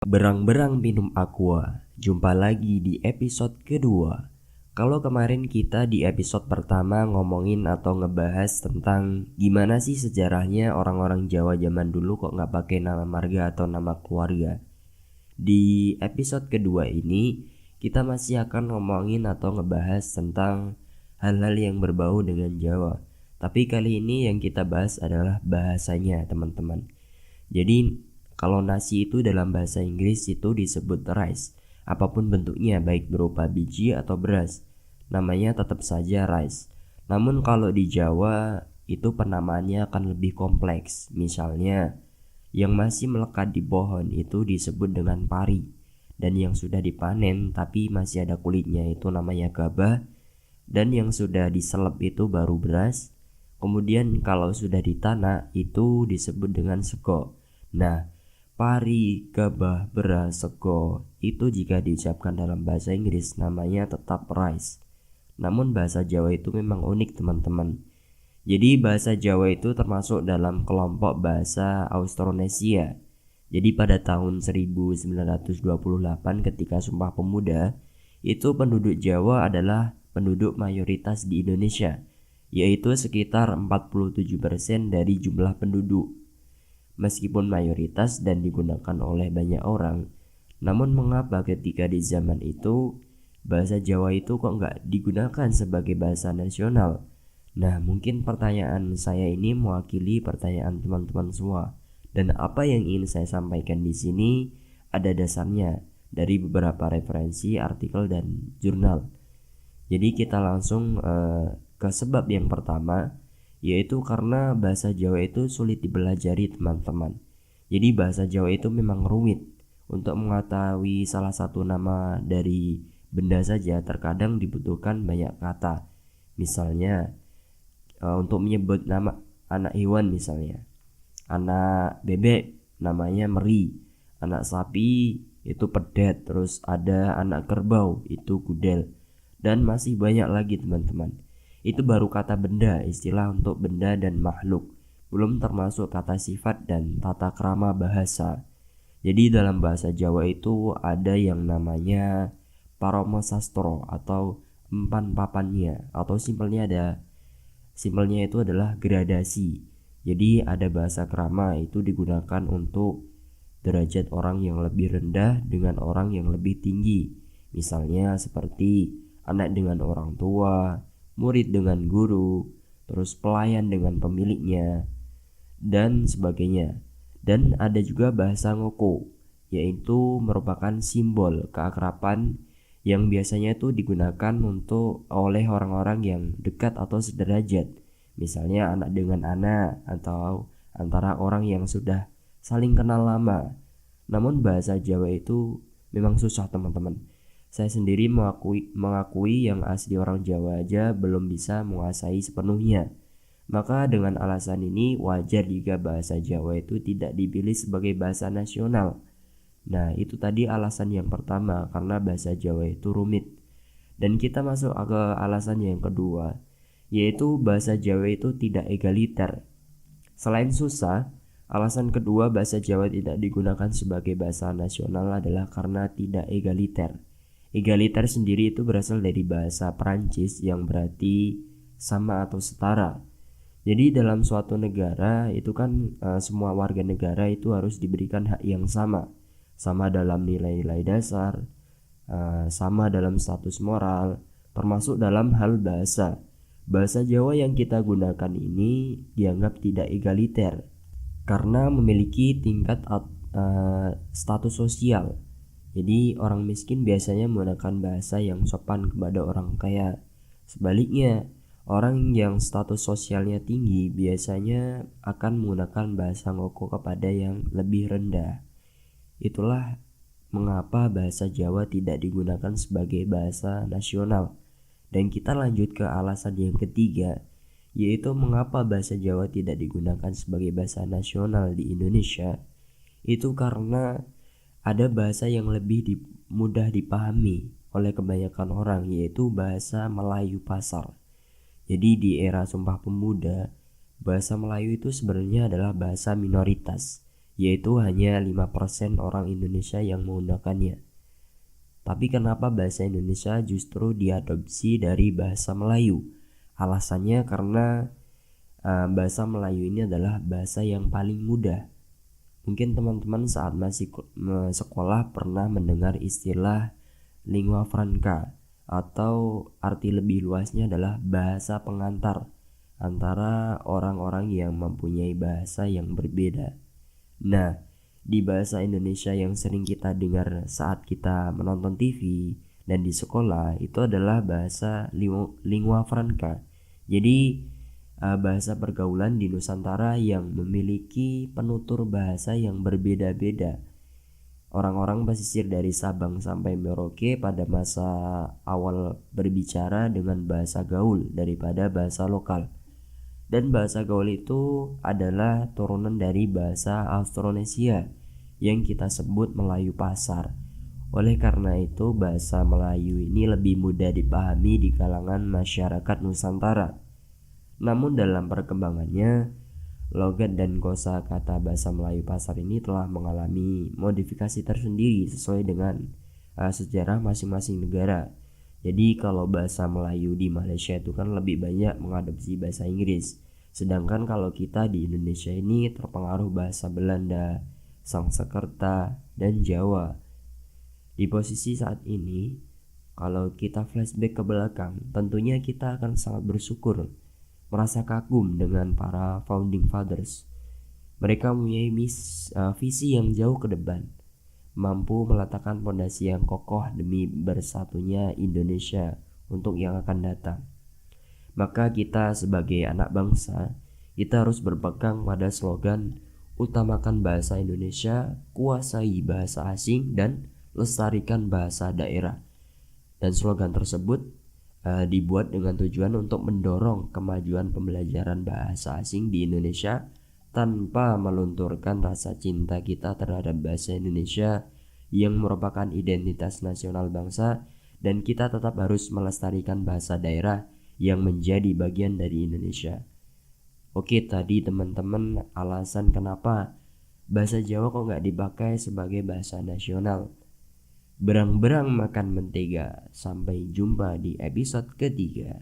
Berang-berang minum aqua, jumpa lagi di episode kedua. Kalau kemarin kita di episode pertama ngomongin atau ngebahas tentang gimana sih sejarahnya orang-orang Jawa zaman dulu kok nggak pakai nama marga atau nama keluarga. Di episode kedua ini kita masih akan ngomongin atau ngebahas tentang hal-hal yang berbau dengan Jawa. Tapi kali ini yang kita bahas adalah bahasanya, teman-teman. Jadi kalau nasi itu dalam bahasa Inggris itu disebut rice. Apapun bentuknya, baik berupa biji atau beras, namanya tetap saja rice. Namun kalau di Jawa itu penamaannya akan lebih kompleks. Misalnya, yang masih melekat di pohon itu disebut dengan pari. Dan yang sudah dipanen tapi masih ada kulitnya itu namanya gabah. Dan yang sudah diseleb itu baru beras. Kemudian kalau sudah ditanam itu disebut dengan sego. Nah, pari, gabah, beras, sego itu jika diucapkan dalam bahasa Inggris namanya tetap rice. Namun bahasa Jawa itu memang unik, teman-teman. Jadi bahasa Jawa itu termasuk dalam kelompok bahasa Austronesia. Jadi pada tahun 1928 ketika Sumpah Pemuda, itu penduduk Jawa adalah penduduk mayoritas di Indonesia, yaitu sekitar 47% dari jumlah penduduk. Meskipun mayoritas dan digunakan oleh banyak orang, namun mengapa ketika di zaman itu bahasa Jawa itu kok nggak digunakan sebagai bahasa nasional? Nah, mungkin pertanyaan saya ini mewakili pertanyaan teman-teman semua. Dan apa yang ingin saya sampaikan di sini ada dasarnya dari beberapa referensi, artikel, dan jurnal. Jadi kita langsung ke sebab yang pertama, yaitu karena bahasa Jawa itu sulit dipelajari, teman-teman. Jadi bahasa Jawa itu memang rumit. Untuk mengetahui salah satu nama dari benda saja terkadang dibutuhkan banyak kata. Misalnya untuk menyebut nama anak hewan, misalnya anak bebek namanya meri, anak sapi itu pedet, terus ada anak kerbau itu gudel, dan masih banyak lagi, teman-teman. Itu baru kata benda, istilah untuk benda dan makhluk, belum termasuk kata sifat dan tata krama bahasa. Jadi dalam bahasa Jawa itu ada yang namanya paroma sastro atau empan papannya, atau simpelnya itu adalah gradasi. Jadi ada bahasa krama itu digunakan untuk derajat orang yang lebih rendah dengan orang yang lebih tinggi. Misalnya seperti anak dengan orang tua, murid dengan guru, terus pelayan dengan pemiliknya, dan sebagainya. Dan ada juga bahasa ngoko, yaitu merupakan simbol keakraban yang biasanya itu digunakan untuk oleh orang-orang yang dekat atau sederajat. Misalnya anak dengan anak atau antara orang yang sudah saling kenal lama. Namun bahasa Jawa itu memang susah, teman-teman. Saya sendiri mengakui yang asli orang Jawa aja belum bisa menguasai sepenuhnya. Maka dengan alasan ini wajar jika bahasa Jawa itu tidak dipilih sebagai bahasa nasional. Nah, itu tadi alasan yang pertama, karena bahasa Jawa itu rumit. Dan kita masuk ke alasan yang kedua, yaitu bahasa Jawa itu tidak egaliter. Selain susah, alasan kedua bahasa Jawa tidak digunakan sebagai bahasa nasional adalah karena tidak egaliter. Egaliter sendiri itu berasal dari bahasa Perancis yang berarti sama atau setara. Jadi dalam suatu negara itu kan semua warga negara itu harus diberikan hak yang sama. Sama dalam nilai-nilai dasar, sama dalam status moral, termasuk dalam hal bahasa. Bahasa Jawa yang kita gunakan ini dianggap tidak egaliter karena memiliki tingkat status sosial. Jadi orang miskin biasanya menggunakan bahasa yang sopan kepada orang kaya. Sebaliknya, orang yang status sosialnya tinggi biasanya akan menggunakan bahasa ngoko kepada yang lebih rendah. Itulah mengapa bahasa Jawa tidak digunakan sebagai bahasa nasional. Dan kita lanjut ke alasan yang ketiga, yaitu mengapa bahasa Jawa tidak digunakan sebagai bahasa nasional di Indonesia. Itu karena ada bahasa yang lebih mudah dipahami oleh kebanyakan orang, yaitu bahasa Melayu pasar. Jadi di era Sumpah Pemuda, bahasa Melayu itu sebenarnya adalah bahasa minoritas yaitu hanya 5% orang Indonesia yang menggunakannya. Tapi kenapa bahasa Indonesia justru diadopsi dari bahasa Melayu? Alasannya karena bahasa Melayu ini adalah bahasa yang paling mudah. Mungkin teman-teman saat masih sekolah pernah mendengar istilah lingua franca, atau arti lebih luasnya adalah bahasa pengantar antara orang-orang yang mempunyai bahasa yang berbeda. Nah, di bahasa Indonesia yang sering kita dengar saat kita menonton TV dan di sekolah itu adalah bahasa lingua franca. Jadi bahasa pergaulan di Nusantara yang memiliki penutur bahasa yang berbeda-beda. Orang-orang pesisir dari Sabang sampai Merauke pada masa awal berbicara dengan bahasa gaul daripada bahasa lokal. Dan bahasa gaul itu adalah turunan dari bahasa Austronesia yang kita sebut Melayu pasar. Oleh karena itu bahasa Melayu ini lebih mudah dipahami di kalangan masyarakat Nusantara. Namun dalam perkembangannya, logat dan kosakata bahasa Melayu pasar ini telah mengalami modifikasi tersendiri sesuai dengan sejarah masing-masing negara. Jadi kalau bahasa Melayu di Malaysia itu kan lebih banyak mengadopsi bahasa Inggris. Sedangkan kalau kita di Indonesia ini terpengaruh bahasa Belanda, Sanskerta, dan Jawa. Di posisi saat ini, kalau kita flashback ke belakang, tentunya kita akan sangat bersyukur, merasa kagum dengan para founding fathers. Mereka mempunyai visi yang jauh ke depan, mampu meletakkan fondasi yang kokoh demi bersatunya Indonesia untuk yang akan datang. Maka kita sebagai anak bangsa, kita harus berpegang pada slogan utamakan bahasa Indonesia, kuasai bahasa asing, dan lestarikan bahasa daerah. Dan slogan tersebut dibuat dengan tujuan untuk mendorong kemajuan pembelajaran bahasa asing di Indonesia tanpa melunturkan rasa cinta kita terhadap bahasa Indonesia yang merupakan identitas nasional bangsa, dan kita tetap harus melestarikan bahasa daerah yang menjadi bagian dari Indonesia. Oke, tadi teman-teman alasan kenapa bahasa Jawa kok nggak dipakai sebagai bahasa nasional. Berang-berang makan mentega. Sampai jumpa di episode ketiga.